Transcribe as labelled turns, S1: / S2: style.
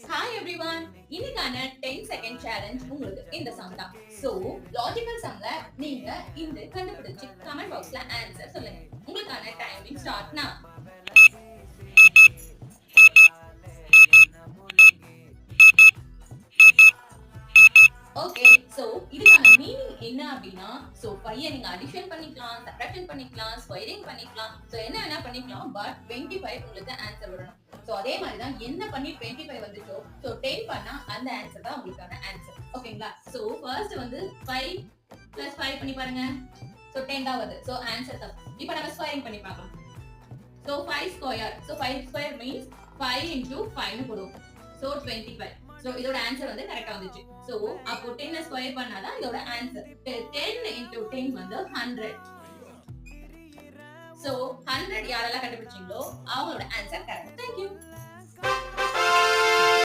S1: Hi everyone. இன்னைக்கான 10 second challenge உங்களுக்கு இந்த சம் தான். சோ லாஜிக்கல் சம்ல நீங்க இந்த கண்டுபிடிச்சு கமெண்ட் பாக்ஸ்ல ஆன்சர் சொல்லுங்க. உங்களுக்கான timing start now. Okay, so இதுக்கான மீனிங் என்ன அப்படின்னா, சோ 5 நீங்க அடிஷன் பண்ணிக்கலாம், சப்ட்ராக்ஷன் பண்ணிக்கலாம், ஸ்கொயரிங் பண்ணிக்கலாம், சோ என்ன வேணா பண்ணிக்கலாம். பட் 25 உங்களுக்கு ஆன்சர் வரணும். சோ அதே மாதிரி தான் என்ன பண்ணி 25 வந்துச்சோ, சோ 10 பண்ணா அந்த ஆன்சர் தான் உங்களுக்கான ஆன்சர். ஓகேங்களா? சோ ஃபர்ஸ்ட் வந்து 5 பிளஸ் 5 பண்ணி பாருங்க. சோ 10 தான் வருது. சோ ஆன்சர் தான். இப்போ நம்ம ஸ்கொயரிங் பண்ணி பார்க்கலாம். So 5 square. So 5 square means 5 into 5 னு போடுவோம். சோ 25. சோ இதோட ஆன்சர் வந்து கரெக்ட்டா வந்துச்சு. சோ அப்போ 10 ஸ்கொயர் பண்ணாதான் இதோட ஆன்சர். 10 into 10 வந்து 100. சோ 100 யாரெல்லாம் கண்டுபிடிச்சீங்களோ அவங்களோட ஆன்சர் கரெக்ட். Thank you.